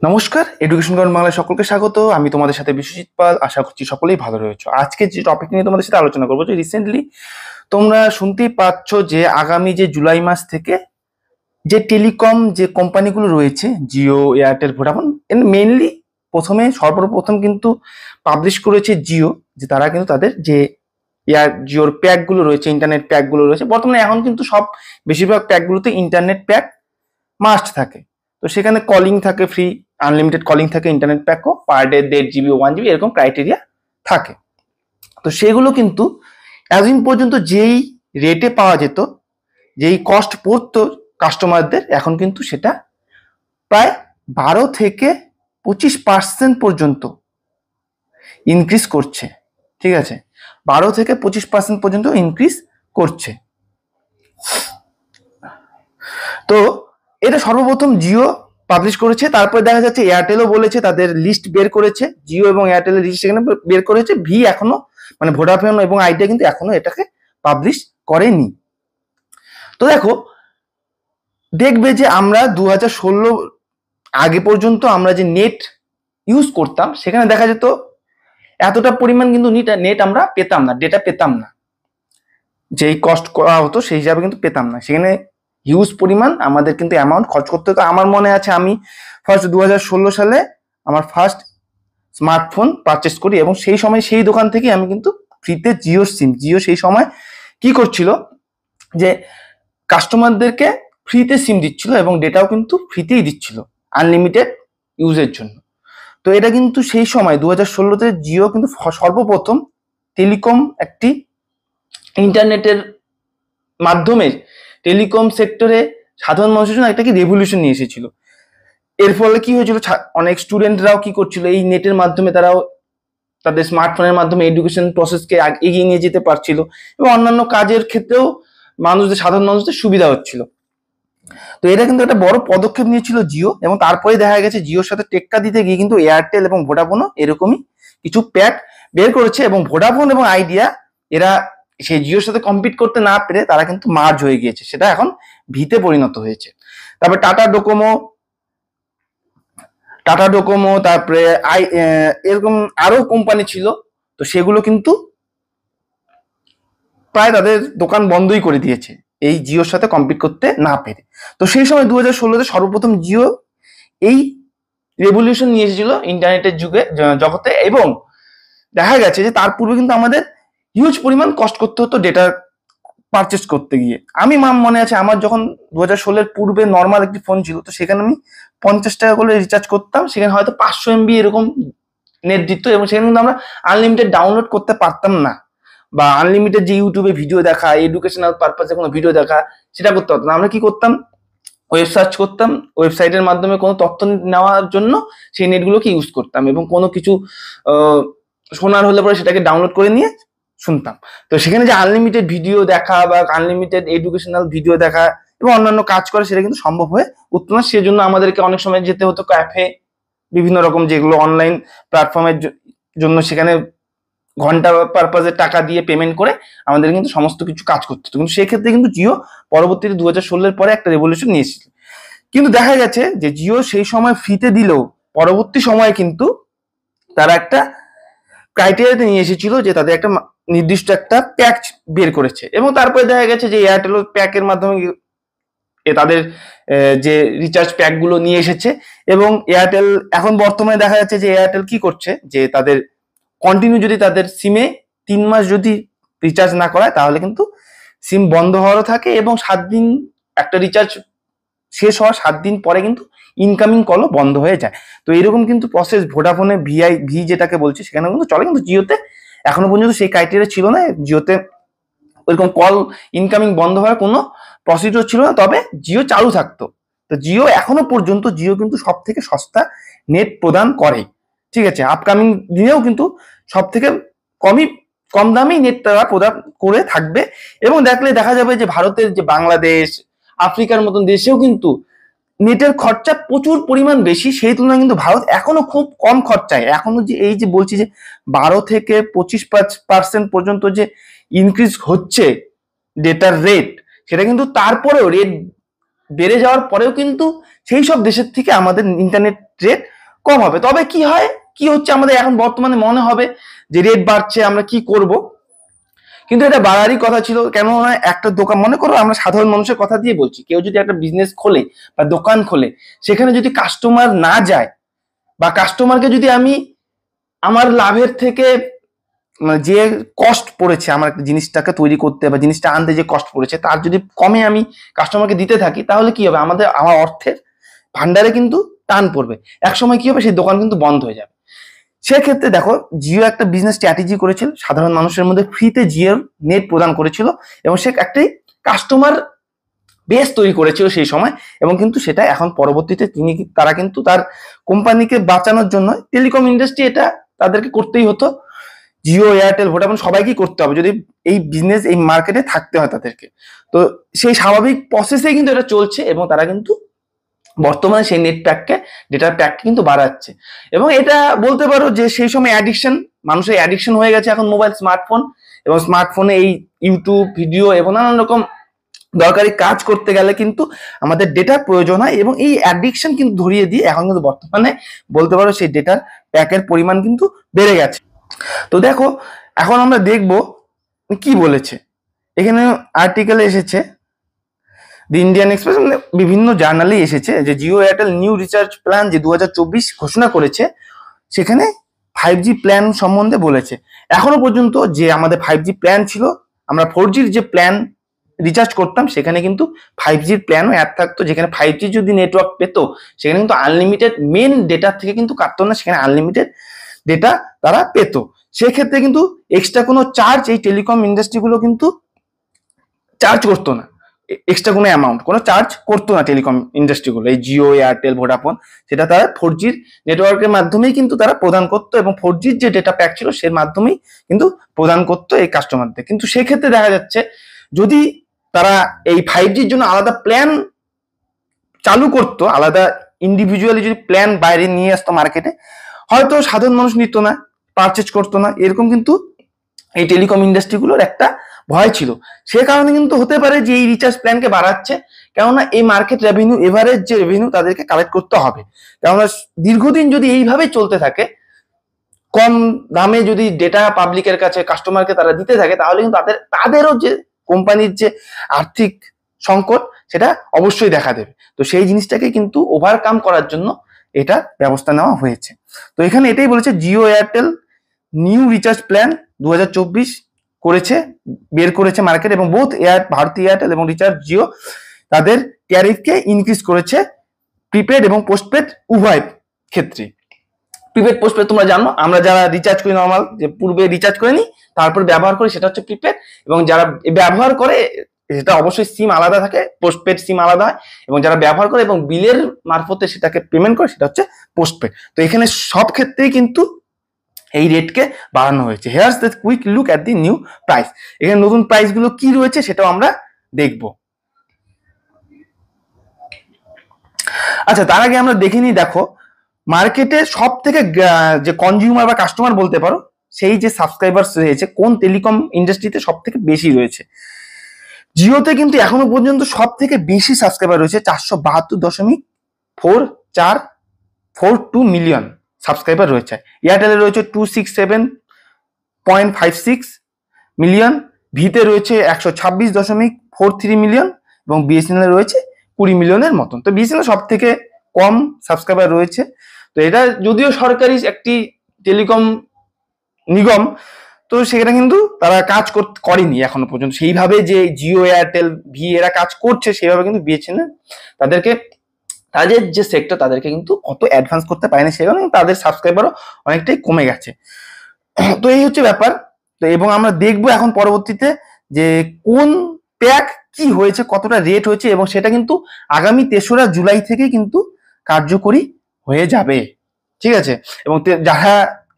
নমস্কার, education ground বাংলায় সকলকে স্বাগত। আমি তোমাদের সাথে বিশ্বজিৎ পাল। আশা করছি সকলেই ভালো রয়েছে। আজকে যে টপিক নিয়ে তোমাদের সাথে আলোচনা করবো, যে রিসেন্টলি তোমরা শুনতেই পাচ্ছ যে আগামী যে জুলাই মাস থেকে যে টেলিকম যে কোম্পানিগুলো রয়েছে, জিও, এয়ারটেল, ভোডাফোন, মেইনলি সর্বপ্রথম কিন্তু পাবলিশ করেছে জিও, যে তারা কিন্তু তাদের যে জিওর প্যাকগুলো রয়েছে, ইন্টারনেট প্যাকগুলো রয়েছে। বর্তমানে এখন কিন্তু বেশিরভাগ প্যাকগুলোতে ইন্টারনেট প্যাক মাস্ট থাকে। তো সেখানে কলিং থাকে ফ্রি, আনলিমিটেড কলিং থাকে, ইন্টারনেট প্যাকও পার ডে 1.5 GB 1 GB এরকম ক্রাইটেরিয়া থাকে। তো সেগুলো কিন্তু এতদিন পর্যন্ত যেই রেটে পাওয়া যেত, যেই কস্ট পড়তো কাস্টমারদের, এখন কিন্তু সেটা প্রায় 12 থেকে 25% পর্যন্ত ইনক্রিজ করছে। ঠিক আছে, 12 থেকে 25% পর্যন্ত ইনক্রিজ করছে। তো এটা সর্বপ্রথম জিও পাবলিশ করেছে, তারপরে দেখা যাচ্ছে এয়ারটেলও বলেছে, তাদের লিস্ট বের করেছে। জিও এবং এয়ারটেলের লিস্ট সেখানে বের করেছে। এখনো মানে ভোডাফোন এবং আইডিয়া কিন্তু এখনো এটাকে পাবলিশ করেনি। তো দেখবে যে আমরা 2016 আগে পর্যন্ত আমরা যে নেট ইউজ করতাম, সেখানে দেখা যেত এতটা পরিমাণ কিন্তু নেট আমরা পেতাম না, ডেটা পেতাম না। যেই কস্ট করা হতো সেই হিসাবে কিন্তু পেতাম না। সেখানে হিউজ পরিমাণ আমাদের কিন্তু অ্যামাউন্ট খরচ করতে হতো। আমার মনে আছে আমি ফার্স্ট 2016 সালে আমার ফার্স্ট স্মার্টফোন পারচেস করি, এবং সেই সময় সেই দোকান থেকে আমি কিন্তু ফ্রিতে জিও সেই সময় কি করছিল যে কাস্টমারদেরকে ফ্রিতে সিম দিচ্ছিল এবং ডেটাও কিন্তু ফ্রিতেই দিচ্ছিল আনলিমিটেড ইউজের জন্য। তো এটা কিন্তু সেই সময় 2016-তে জিও কিন্তু সর্বপ্রথম টেলিকম একটি ইন্টারনেটের মাধ্যমে টেলিকম সেক্টরে সাধারণ মানুষের জন্য একটা কি রেভলিউশন নিয়ে এসেছিল। এর ফলে কি হয়েছিল, অনেক স্টুডেন্টরাও কি করছিল, এই নেটের মাধ্যমে তারাও তাদের স্মার্টফোনের মাধ্যমে এডুকেশন প্রসেসকে এগিয়ে নিয়ে যেতে পারছিল, এবং অন্যান্য কাজের ক্ষেত্রেও সাধারণ মানুষদের সুবিধা হচ্ছিল। তো এটা কিন্তু একটা বড় পদক্ষেপ নিয়েছিল জিও, এবং তারপরে দেখা গেছে জিওর সাথে টেক্কা দিতে গিয়ে কিন্তু এয়ারটেল এবং ভোডাফোনও এরকমই কিছু প্যাক বের করেছে, এবং ভোডাফোন এবং আইডিয়া এরা সেই জিওর সাথে কম্পিট করতে না পেরে তারা কিন্তু মার্জ হয়ে গিয়েছে, সেটা এখন ভিতে পরিণত হয়েছে। তারপরে টাটা ডোকোমো, তারপরে এরকম আরো কোম্পানি ছিল, তো সেগুলো কিন্তু প্রায় তাদের দোকান বন্ধই করে দিয়েছে এই জিওর সাথে কম্পিট করতে না পেরে। তো সেই সময় 2016-তে সর্বপ্রথম জিও এই রেভলিউশন নিয়ে এসেছিল ইন্টারনেটের জগতে, এবং দেখা গেছে যে তার পূর্বে কিন্তু আমাদের হিউজ পরিমাণ কষ্ট করতে হতো ডেটা পারচেস করতে গিয়ে। আমি মনে আছে আমার যখন 2016-এর পূর্বে নর্মাল একটি ফোন ছিল, তো সেখানে আমি 50 টাকা করে রিচার্জ করতাম, সেখানে হয়তো 500 MB এরকম নেট দিত, এবং সেখানে কিন্তু আমরা আনলিমিটেড ডাউনলোড করতে পারতাম না, বা আনলিমিটেড যে ইউটিউবে ভিডিও দেখা, এডুকেশনাল পারপাসে কোনো ভিডিও দেখা, সেটা করতে পারতাম না। আমরা কি করতাম, ওয়েব সার্চ করতাম, ওয়েবসাইটের মাধ্যমে কোনো তথ্য নেওয়ার জন্য সেই নেটগুলোকে ইউজ করতাম, এবং কোনো কিছু শোনার হলে পরে সেটাকে ডাউনলোড করে নিয়ে শুনতাম। তো সেখানে যে আনলিমিটেড ভিডিও দেখা বা আনলিমিটেড এডুকেশনাল ভিডিও দেখা এবং অন্যান্য কাজ করা, সেটা কিন্তু সম্ভব হয়ে উঠতো না। সেজন্য আমাদেরকে অনেক সময় যেতে হতো ক্যাফে, বিভিন্ন রকম যেগুলো অনলাইন প্ল্যাটফর্মের জন্য, সেখানে ঘন্টা পারপাসে টাকা দিয়ে পেমেন্ট করে আমাদের কিন্তু সমস্ত কিছু কাজ করতে হতো। কিন্তু সেক্ষেত্রে কিন্তু জিও পরবর্তীতে 2016-এর পরে একটা রেভলিউশন নিয়ে এসেছিল। কিন্তু দেখা গেছে যে জিও সেই সময় ফ্রিতে দিলেও পরবর্তী সময়ে কিন্তু তারা একটা ক্রাইটেরিয়াতে নিয়ে এসেছিল যে তাদের একটা নির্দিষ্ট একটা প্যাক বের করেছে, এবং তারপরে দেখা গেছে যে এয়ারটেল প্যাকের মাধ্যমে তাদের যে রিচার্জ প্যাক গুলো নিয়ে এসেছে। এবং এয়ারটেল এখন বর্তমানে দেখা যাচ্ছে যে এয়ারটেল কি করছে, যে তাদের কন্টিনিউ যদি তাদের সিমে 3 মাস যদি রিচার্জ না করায়, তাহলে কিন্তু সিম বন্ধ হওয়ারও থাকে, এবং 7 দিন একটা রিচার্জ শেষ হওয়ার 7 দিন পরে কিন্তু ইনকামিং কলও বন্ধ হয়ে যায়। তো এরকম কিন্তু প্রসেস ভোডাফোনে ভি যেটাকে বলছি সেখানে কিন্তু চলে, কিন্তু জিওতে এখনো পর্যন্ত সেই ক্রাইটেরিয়া ছিল না। জিওতে ওইরকম কল ইনকামিং বন্ধ হওয়ার কোনো প্রসিডিওর ছিল না, তবে জিও চালু থাকতো। তো জিও এখনো পর্যন্ত কিন্তু সব থেকে সস্তা নেট প্রদান করে। ঠিক আছে, আপকামিং দিনেও কিন্তু সব থেকে কম দামেই নেট তারা প্রদান করে থাকবে। এবং দেখা যাবে যে ভারতের যে বাংলাদেশ, আফ্রিকার মতন দেশেও কিন্তু নেটের খরচা প্রচুর পরিমাণ বেশি, সেই তুলনায় কিন্তু ভারত এখনো খুব কম খরচায়, এখনো যে এই যে বলছি যে 12 থেকে 25% পর্যন্ত যে ইনক্রিজ হচ্ছে ডেটার রেট, সেটা কিন্তু তারপরেও রেট বেড়ে যাওয়ার পরেও কিন্তু সেই সব দেশের থেকে আমাদের ইন্টারনেট রেট কম হবে। তবে কি হয়, কি হচ্ছে, আমাদের এখন বর্তমানে মনে হবে যে রেট বাড়ছে, আমরা কি করব, কিন্তু এটা বাড়ারই কথা ছিল। কেননা একটা দোকান, মনে করো আমরা সাধারণ মানুষের কথা দিয়ে বলছি, কেউ যদি একটা বিজনেস খোলে বা দোকান খোলে, সেখানে যদি কাস্টমার না যায়, বা কাস্টমারকে যদি আমি আমার লাভের থেকে যে কস্ট পড়েছে আমার একটা জিনিসটাকে তৈরি করতে বা জিনিসটা আনতে যে কস্ট পড়েছে, তার যদি কমে আমি কাস্টমারকে দিতে থাকি, তাহলে কি হবে, আমার অর্থের ভান্ডারে কিন্তু টান পড়বে। একসময় কি হবে, সেই দোকান কিন্তু বন্ধ হয়ে যাবে। সেক্ষেত্রে দেখো, জিও একটা বিজনেস স্ট্র্যাটেজি করেছিল, সাধারণ মানুষের মধ্যে ফ্রিতে জিও নেট প্রদান করেছিল, এবং সে একটাই কাস্টমার বেস তৈরি করেছিল সেই সময়। এবং কিন্তু সেটা এখন পরবর্তীতে তারা কিন্তু তার কোম্পানিকে বাঁচানোর জন্য, টেলিকম ইন্ডাস্ট্রি এটা তাদেরকে করতেই হতো, জিও, এয়ারটেল, ভোডাফোন সবাইকেই করতে হবে যদি এই বিজনেস, এই মার্কেটে থাকতে হয় তাদেরকে। তো সেই স্বাভাবিক প্রসেসে কিন্তু এটা চলছে, এবং তারা কিন্তু বর্তমানে সেই নেট প্যাককে, ডেটার প্যাককে কিন্তু বাড়াচ্ছে। এবং এটা বলতে পারো যে সেই সময় অ্যাডিকশন, মানুষের অ্যাডিকশন হয়ে গেছে এখন মোবাইল, স্মার্টফোন, এবং স্মার্টফোনে এই ইউটিউব ভিডিও এবং নানান রকম দরকারি কাজ করতে গেলে কিন্তু আমাদের ডেটার প্রয়োজন হয়, এবং এই অ্যাডিকশন কিন্তু ধরিয়ে দিয়ে এখন কিন্তু বর্তমানে বলতে পারো সেই ডেটার প্যাকের পরিমাণ কিন্তু বেড়ে গেছে। তো দেখো, এখন আমরা দেখব কি বলেছে। এখানে আর্টিকেলে এসেছে, দি ইন্ডিয়ান এক্সপ্রেস, মানে বিভিন্ন জার্নালেই এসেছে যে Jio Airtel new recharge plan যে 2024 ঘোষণা করেছে, সেখানে 5G প্ল্যান সম্বন্ধে বলেছে। এখনো পর্যন্ত যে আমাদের 5G প্ল্যান ছিল, আমরা 4Gর যে প্ল্যান রিচার্জ করতাম, সেখানে কিন্তু 5Gর প্ল্যানও অ্যাড থাকতো, যেখানে 5G যদি নেটওয়ার্ক পেত, সেখানে কিন্তু আনলিমিটেড মেন ডেটা থেকে কিন্তু কাটতো না, সেখানে আনলিমিটেড ডেটা তারা পেত। সেক্ষেত্রে কিন্তু এক্সট্রা কোনো চার্জ এই টেলিকম ইন্ডাস্ট্রিগুলো কিন্তু চার্জ করতো না, এক্সট্রা কোনো অ্যামাউন্ট, কোনো চার্জ করতো না টেলিকম ইন্ডাস্ট্রিগুলো, এই জিও, এয়ারটেল, ভোডাফোন, সেটা তারা 4Gর নেটওয়ার্কের মাধ্যমেই কিন্তু তারা প্রদান করতো, এবং 4Gর যে ডেটা প্যাক ছিল সের মাধ্যমেই কিন্তু প্রদান করতো এই কাস্টমারদের। কিন্তু সেক্ষেত্রে দেখা যাচ্ছে, যদি তারা এই 5Gর জন্য আলাদা প্ল্যান চালু করতো, আলাদা ইন্ডিভিজুয়ালি যদি প্ল্যান বাইরে নিয়ে আসতো মার্কেটে, হয়তো সাধারণ মানুষ নিত না, পারচেজ করতো না, এরকম কিন্তু এই টেলিকম ইন্ডাস্ট্রিগুলোর একটা ভয় ছিল। সে কারণে কিন্তু হতে পারে যে এই রিচার্জ প্ল্যানকে বাড়াচ্ছে, কেননা এই মার্কেট রেভিনিউ, এভারেজ যে রেভিনিউ তাদেরকে কালেক্ট করতে হবে। কেননা দীর্ঘদিন যদি এইভাবে চলতে থাকে, কম দামে যদি ডেটা পাবলিকের কাছে, কাস্টমারকে তারা দিতে থাকে, তাহলে কিন্তু তাদেরও যে কোম্পানির যে আর্থিক সংকট, সেটা অবশ্যই দেখা দেবে। তো সেই জিনিসটাকে কিন্তু ওভারকাম করার জন্য এটা ব্যবস্থা নেওয়া হয়েছে। তো এখানে এটাই বলেছে, Jio Airtel new recharge plan 2024 করেছে, বের করেছে মার্কেট, এবং বোথ ভারতী এয়ারটেল এবং রিচার্জ জিও তাদের ট্যারিফকে ইনক্রিজ করেছে, প্রিপেড এবং পোস্টপেড উভয় ক্ষেত্রে। প্রিপেড, পোস্টপেড তোমরা জানো, আমরা যারা রিচার্জ করি নর্মাল, যে পূর্বে রিচার্জ করে নিই তারপর ব্যবহার করি, সেটা হচ্ছে প্রিপেড, এবং যারা ব্যবহার করে সেটা অবশ্যই সিম আলাদা থাকে, পোস্টপেড সিম আলাদা হয়, এবং যারা ব্যবহার করে এবং বিলের মারফতে সেটাকে পেমেন্ট করে, সেটা হচ্ছে পোস্টপেড। তো এখানে সব ক্ষেত্রেই কিন্তু এই রেটকে বাড়ানো হয়েছে। Hairs the quick look at the new price. এখানে নতুন প্রাইস গুলো কি রয়েছে সেটাও আমরা দেখব। আচ্ছা, তার আগে আমরা দেখে নিই, দেখো মার্কেটে সব থেকে যে কনজিউমার বা কাস্টমার বলতে পারো, সেই যে সাবস্ক্রাইবার রয়েছে কোন টেলিকম ইন্ডাস্ট্রিতে সব থেকে বেশি রয়েছে। জিওতে কিন্তু এখনো পর্যন্ত সব থেকে বেশি সাবস্ক্রাইবার রয়েছে, 472.4442 মিলিয়ন সাবস্ক্রাইবার রয়েছে। এয়ারটেলে রয়েছে 267.56 মিলিয়ন, ভিতে রয়েছে 126.43 মিলিয়ন, এবং বিএসএনএল রয়েছে 20 মিলিয়নের মতন। তো বিএসএনএল সব থেকে কম সাবস্ক্রাইবার রয়েছে। তো এটা যদিও সরকারি একটি টেলিকম নিগম, তো সেটা কিন্তু তারা কাজ করেনি এখনো পর্যন্ত সেইভাবে, যে জিও, এয়ারটেল, ভি এরা কাজ করছে সেইভাবে কিন্তু বিএসএনএল তাদের যে সেক্টর, তাদেরকে কিন্তু অত অ্যাডভান্স করতে পারেনি, সে কারণে তাদের সাবস্ক্রাইবারও অনেকটাই কমে গেছে। তো এই হচ্ছে ব্যাপার। তো এবং আমরা দেখবো এখন পরবর্তীতে যে কোন প্যাক কি হয়েছে, কতটা রেট হয়েছে, এবং সেটা কিন্তু আগামী 3রা জুলাই থেকে কিন্তু কার্যকরী হয়ে যাবে, ঠিক আছে। এবং যারা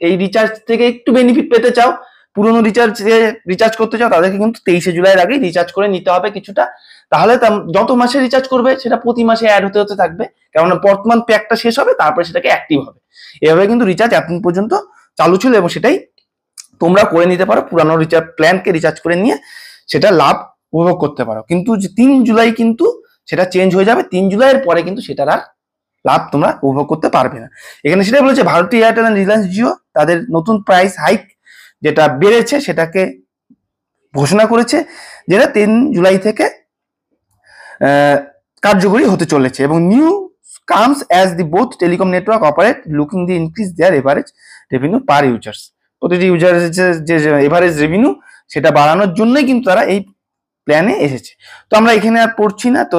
এই রিচার্জ থেকে একটু বেনিফিট পেতে চাও, পুরনো রিচার্জ করতে চাও, তাদেরকে কিন্তু 23শে জুলাইয়ের আগেই রিচার্জ করে নিতে হবে কিছুটা। তাহলে যত মাসে রিচার্জ করবে সেটা প্রতি মাসে অ্যাড হতে হতে থাকবে, কেননা বর্তমান প্যাকটা শেষ হবে, তারপরে সেটাকে অ্যাক্টিভ হবে। এভাবে কিন্তু রিচার্জ এতদিন পর্যন্ত চালু ছিল, এবং সেটাই তোমরা করে নিতে পারো, পুরানো রিচার্জ প্ল্যানকে রিচার্জ করে নিয়ে সেটা লাভ উপভোগ করতে পারো। কিন্তু 3 জুলাই কিন্তু সেটা চেঞ্জ হয়ে যাবে, 3 জুলাইয়ের পরে কিন্তু সেটার আর লাভ তোমরা উপভোগ করতে পারবে না। এখানে সেটাই বলেছে ভারতী এয়ারটেল এন্ড রিলায়েন্স জিও তাদের নতুন প্রাইস হাইক যেটা বেড়েছে সেটাকে ঘোষণা করেছে, যেটা 3 জুলাই থেকে কার্যকরী হতে চলেছে। এবং new comes as the both telecom network operate looking the increase their average revenue per users. প্রতিটি ইউজারের যে এভারেজ রেভিনিউ সেটা বাড়ানোর জন্যই কিন্তু তারা এই প্ল্যানে এসেছে। তো আমরা এখানে আর পড়ছি না, তো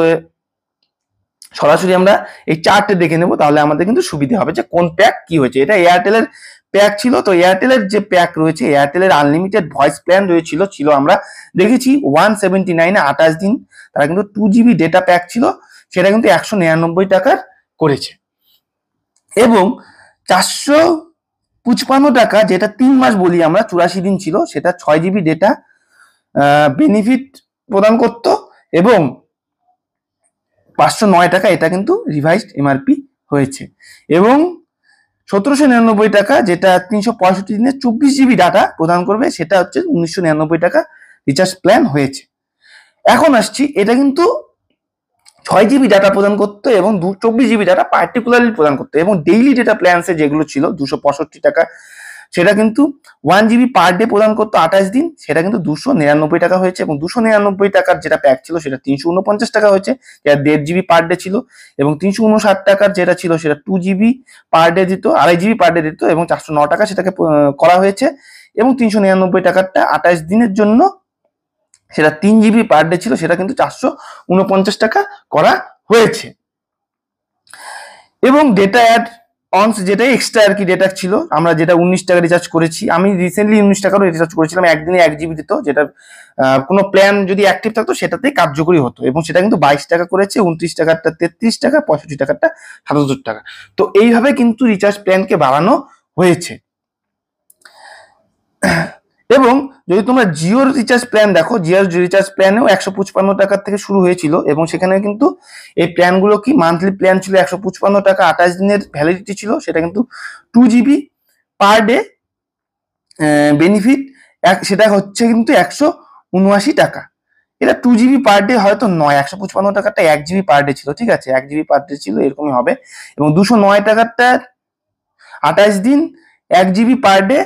সরাসরি আমরা এই চার্টে দেখে নেব, তাহলে আমাদের কিন্তু সুবিধা হবে যে কোন প্যাক কি হয়েছে। এটা এয়ারটেলের প্যাক ছিল, তো এয়ারটেলের যে প্যাক রয়েছে এয়ারটেলের আনলিমিটেড ভয়েস প্ল্যান ছিল আমরা দেখেছি 179 28 দিন, তারা কিন্তু 2 GB ডেটা প্যাক ছিল, সেটা কিন্তু 199 টাকার করেছে। এবং 455 টাকা যেটা 3 মাস বলি আমরা 84 দিন ছিল, সেটা 6 GB ডেটা বেনিফিট প্রদান করত। এবং 509 টাকা এটা কিন্তু রিভাইজড এমআরপি হয়েছে। এবং 1799 টাকা যেটা 365 দিনে 24 GB ডাটা প্রদান করবে, সেটা হচ্ছে 1999 টাকা রিচার্জ প্ল্যান হয়েছে। এখন আসছি, এটা কিন্তু 6 GB ডাটা প্রদান করতো এবং 24 GB ডাটা পার্টিকুলারলি প্রদান করতো। এবং ডেইলি ডেটা প্ল্যান্সে যেগুলো ছিল 265 টাকা, সেটা কিন্তু 1 GB পার ডে প্রদান করতো 28 দিন, সেটা কিন্তু 299 টাকা হয়েছে। এবং 299 টাকার যেটা প্যাক ছিল সেটা 349 টাকা হয়েছে, যেটা 1.5 GB পার ডে ছিল। এবং 359 টাকার যেটা ছিল সেটা 2 GB পার ডে দিত, 2.5 GB পার ডে দিত, এবং 409 টাকা সেটাকে করা হয়েছে। এবং 399 টাকারটা 28 দিনের জন্য, সেটা 3 GB পার ডে ছিল, সেটা কিন্তু 449 টাকা করা হয়েছে। এবং ডেটা অ্যাড অনস যেটা এক্সট্রা আর কি ডেটা ছিল, আমরা যেটা 19 টাকা রিচার্জ করেছি, আমি রিসেন্টলি 19 টাকারও রিচার্জ করেছিলাম, একদিনে 1 GB দিত, যেটা কোনো প্ল্যান যদি অ্যাক্টিভ থাকতো সেটাতেই কার্যকরী হতো। এবং সেটা কিন্তু 22 টাকা করেছে, 29 টাকারটা 33 টাকা, 65 টাকারটা 77 টাকা। তো এইভাবে কিন্তু রিচার্জ প্ল্যানকে বাড়ানো হয়েছে। এবং যদি তোমরা জিওর রিচার্জ প্ল্যান দেখো, জিওর রিচার্জ প্ল্যানেও 155 টাকার থেকে শুরু হয়েছিল। এবং সেখানে কিন্তু এই প্ল্যানগুলো কি মান্থলি প্ল্যান ছিল 155 টাকা, 28 দিনের ভ্যালিডিটি ছিল, সেটা কিন্তু 2 GB পার ডে বেনিফিট, সেটা হচ্ছে কিন্তু 179 টাকা। এটা 2 GB পার ডে হয়তো নয়, 155 টাকাটা 1 GB পার ডে ছিল, ঠিক আছে, 1 GB পার ডে ছিল, এরকমই হবে। এবং 209 টাকারটা 28 দিন 1 GB পার ডে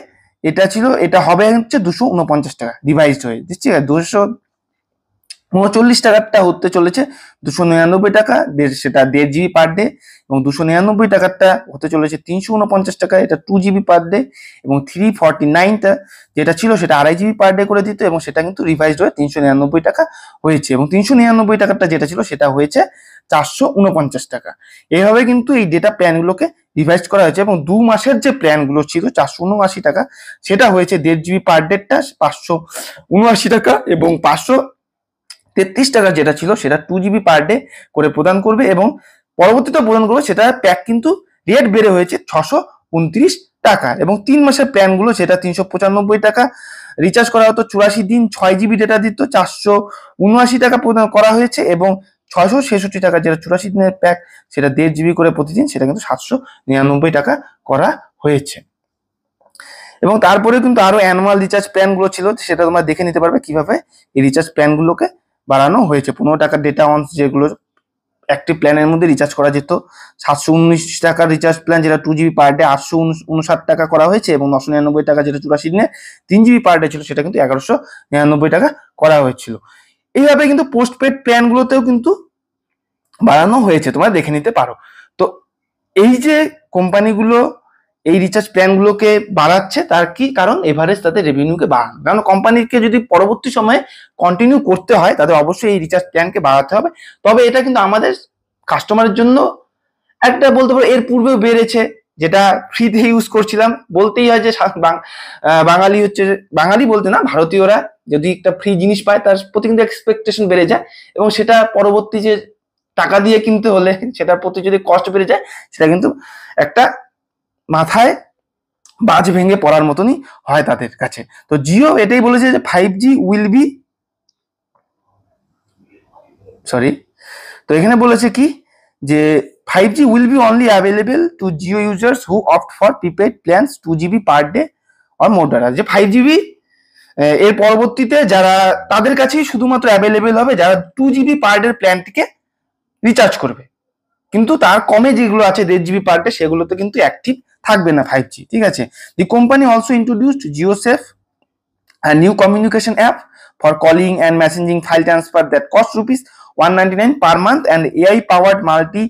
এটা ছিল, এটা হবে হচ্ছে 249 টাকা রিভাইজড হয়ে দিচ্ছি। 239 টাকারটা হতে চলেছে 299 টাকা, সেটা 1.5 GB পার ডে। এবং 299 টাকারটা হতে চলেছে 349 টাকা, এটা 2 GB পার ডে। এবং 349টা যেটা ছিল সেটা 2.5 GB পার ডে করে দিত, এবং সেটা কিন্তু রিভাইজড হয়ে 399 টাকা হয়েছে। এবং 399 টাকারটা যেটা ছিল সেটা হয়েছে 449 টাকা। এইভাবে কিন্তু এই ডেটা প্ল্যানগুলোকে রিভাইজ করা হয়েছে। এবং 2 মাসের যে প্ল্যানগুলো ছিল 479 টাকা, সেটা হয়েছে 1.5 GB পার ডেটা 579 টাকা। এবং 533 টাকা যেটা ছিল সেটা 2 GB পার ডে করে প্রদান করবে। এবং পরবর্তীতে প্রদান করবে, সেটা প্যাক কিন্তু রেট বেড়ে হয়েছে 629 টাকা। এবং 3 মাসের প্ল্যানগুলো সেটা 395 টাকা রিচার্জ করা হতো, 84 দিন 6 GB ডেটা দিত, 479 টাকা প্রদান করা হয়েছে। এবং 666 টাকা যেটা 84 দিনের প্যাক, সেটা 1.5 GB করে প্রতিদিন, সেটা কিন্তু 799 টাকা করা হয়েছে। এবং তারপরে কিন্তু আরো অ্যানুয়াল রিচার্জ প্ল্যান গুলো ছিল, সেটা তোমরা দেখে নিতে পারবে কিভাবে এই রিচার্জ প্ল্যান গুলোকে বাড়ানো হয়েছে। 15 টাকার ডেটা অন যেগুলো একটি প্ল্যানের মধ্যে রিচার্জ করা যেত, 719 টাকার রিচার্জ প্ল্যান যেটা 2 GB পার ডে 859 টাকা করা হয়েছে। এবং 999 টাকা যেটা 84 দিনে 3 GB পার ডে ছিল, সেটা কিন্তু 1199 টাকা করা হয়েছিল। এইভাবে কিন্তু পোস্টপেড প্ল্যান গুলোতেও কিন্তু বাড়ানো হয়েছে, তোমরা দেখে নিতে পারো। তো এই যে কোম্পানিগুলো এই রিচার্জ প্ল্যানগুলোকে বাড়াচ্ছে, তার কি কারণ? এভারেজ তাদের রেভিনিউকে বাড়ানো। কারণ কোম্পানিকে যদি পরবর্তী সময়ে কন্টিনিউ করতে হয়, তাদের অবশ্যই এই রিচার্জ প্ল্যানকে বাড়াতে হবে। তবে এটা কিন্তু আমাদের কাস্টমারের জন্য একটা বলতে পারো এর পূর্বেও বেড়েছে, যেটা ফ্রিতে ইউজ করছিলাম। বলতেই হয় যে বাঙালি হচ্ছে, বাঙালি বলতে না, ভারতীয়রা যদি একটা ফ্রি জিনিস পায় তার প্রতি কিন্তু এক্সপেকটেশন বেড়ে যায়। এবং সেটা পরবর্তী যে টাকা দিয়ে কিনতে হলে সেটার প্রতি যদি কষ্ট বেড়ে যায়, সেটা কিন্তু একটা মাথায় বাজ ভেঙে পড়ার মতনই হয় তাদের কাছে। তো জিও এটাই বলেছে যে 5G উইল বি তো এখানে বলেছে কি যে 5G will be only available to Jio users who opt for prepaid plans 2 GB per day or more data. যে 5GB এর পরবর্তীতে যারা, তাদের কাছেই শুধুমাত্র অ্যাভেলেবেল হবে যারা 2 GB পার ডে প্ল্যানটিকে রিচার্জ করবে। কিন্তু তার কমে যেগুলো আছে 1.5 GB পার ডে সেগুলোতে কিন্তু অ্যাক্টিভ থাকবে না 5G, ঠিক আছে। The company also introduced JioSafe, a new communication app for calling and messaging file transfer that cost rupees 199 per month, and AI powered multi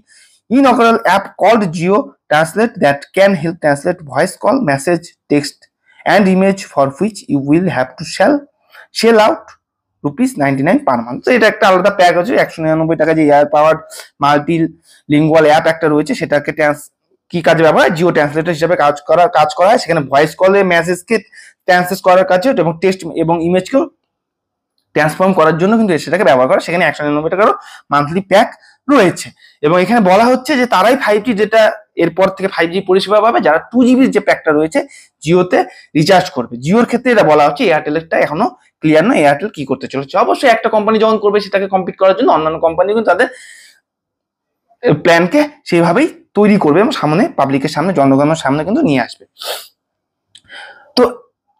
inaugural app called Geo Translate that can help translate voice call, message, text and image, for which you will have to shell out rupees 99 per month। তো এটা একটা আলাদা pack আছে, 199 টাকা যে AI powered multi lingual app একটা রয়েছে, সেটাকে কি কাজে ব্যবহার, জিও ট্রান্সলেটর হিসেবে কাজ করা হয়। সেখানে ভয়েস কলে মেসেজকে ট্রান্সলেট করার কাজে এবং টেক্সট এবং ইমেজকেও ট্রান্সফর্ম করার জন্য কিন্তু সেটাকে ব্যবহার করা। সেখানে 199 টাকারও মান্থলি প্যাক রয়েছে। এবং এখানে বলা হচ্ছে যে তারাই 5G, যেটা এরপর থেকে 5G পরিষেবা পাবে যারা 2GB যে প্যাকটা রয়েছে জিওতে রিচার্জ করবে। জিওর ক্ষেত্রে এটা বলা হচ্ছে, এয়ারটেলেরটা এখনো ক্লিয়ার নয় এয়ারটেল কি করতে চলেছে। অবশ্যই একটা কোম্পানি যখন করবে সেটাকে কম্পিট করার জন্য অন্যান্য কোম্পানি কিন্তু তাদের প্ল্যানকে সেইভাবেই তৈরি করবে এবং সামনে পাবলিকের সামনে, জনগণের সামনে কিন্তু নিয়ে আসবে। তো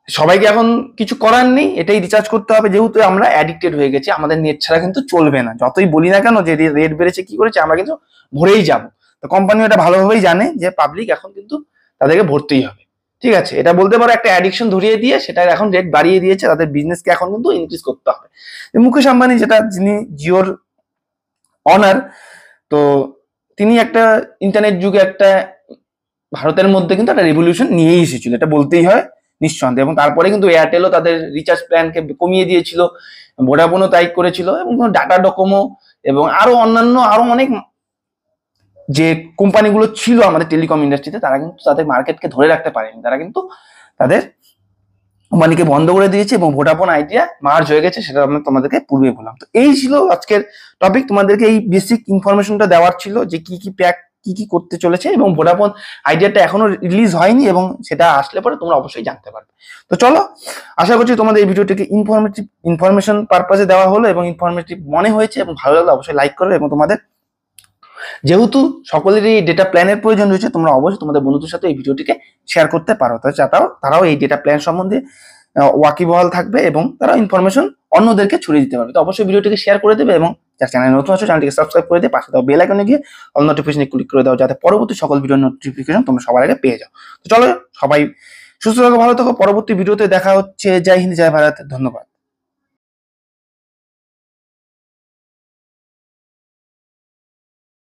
সবাইকে এখন কিছু করার নেই, এটাই রিচার্জ করতে হবে, যেহেতু আমরা অ্যাডিক্টেড হয়ে গেছি। আমাদের নেট ছাড়া কিন্তু চলবে না, যতই বলি না কেন যে রেট বেড়েছে কি করেছে, আমরা কিন্তু ভরেই যাব। তো কোম্পানি এটা ভালোভাবেই জানে যে পাবলিক এখন কিন্তু তাদেরকে ভরতেই হবে, ঠিক আছে। এটা বলতে পারো একটা অ্যাডিকশন ধরিয়ে দিয়ে সেটা এখন রেট বাড়িয়ে দিয়েছে, তাদের বিজনেসকে এখন কিন্তু ইনক্রিজ করতে হবে। মুকেশ আম্বানি, যেটা যিনি জিওর অনার, তো তিনি একটা ইন্টারনেট যুগে একটা ভারতের মধ্যে কিন্তু একটা রেভলিউশন নিয়েই এসেছিল, এটা বলতেই হয় নিঃসন্দেহে। এবং তারপরে কিন্তু এয়ারটেলও তাদের রিচার্জ প্ল্যানকে কমিয়ে দিয়েছিল, ভোডাফোনও তাই করেছিল, এবং ডাটা ডোকোমো এবং আরো অন্যান্য আরো অনেক যে কোম্পানিগুলো ছিল আমাদের টেলিকম ইন্ডাস্ট্রিতে, তারা কিন্তু তাদের মার্কেটকে ধরে রাখতে পারেনি, তারা কিন্তু তাদের কোম্পানিকে বন্ধ করে দিয়েছে এবং ভোডাফোন আইডিয়া মার্জ হয়ে গেছে, সেটা আমি তোমাদেরকে পূর্বে বললাম। তো এই ছিল আজকের টপিক, তোমাদেরকে এই বেসিক ইনফরমেশনটা দেওয়ার ছিল যে কি কি প্যাক কি কি করতে চলেছে, এবং ভোডাফোন আইডিয়াটা এখনো রিলিজ হয়নি এবং সেটা আসলে পরে তোমরা অবশ্যই জানতে পারবে। তো চলো, আশা করছি তোমাদের এই ভিডিওটিকে ইনফরমেশন পারপাসে দেওয়া হলো এবং ইনফরমেটিভ মনে হয়েছে, এবং ভালো লাগলে অবশ্যই লাইক করবে। এবং তোমাদের যেহেতু সকলেরই ডেটা প্ল্যানের প্রয়োজন রয়েছে, তোমরা অবশ্যই তোমাদের বন্ধুদের সাথে এই ভিডিওটিকে শেয়ার করতে পারো, তারাও এই ডেটা প্ল্যান সম্বন্ধে ওয়াকিবহাল থাকবে এবং তারা ইনফরমেশন অন্যদেরকে ছড়িয়ে দিতে পারবে। তো অবশ্যই ভিডিওটিকে শেয়ার করে দেবে এবং যারা চ্যানেলে নতুন আছো চ্যানেলটিকে সাবস্ক্রাইব করে দিয়ে পাশে দাও বেল আইকনে গিয়ে অল নোটিফিকেশনে ক্লিক করে দাও, যাতে পরবর্তী সকল ভিডিওর নোটিফিকেশন তোমরা সবার আগে পেয়ে যাও। তো চলো, সবাই সুস্থ থাকো, ভালো থাকো, পরবর্তী ভিডিওতে দেখা হচ্ছে। জয় হিন্দ, জয় ভারত, ধন্যবাদ।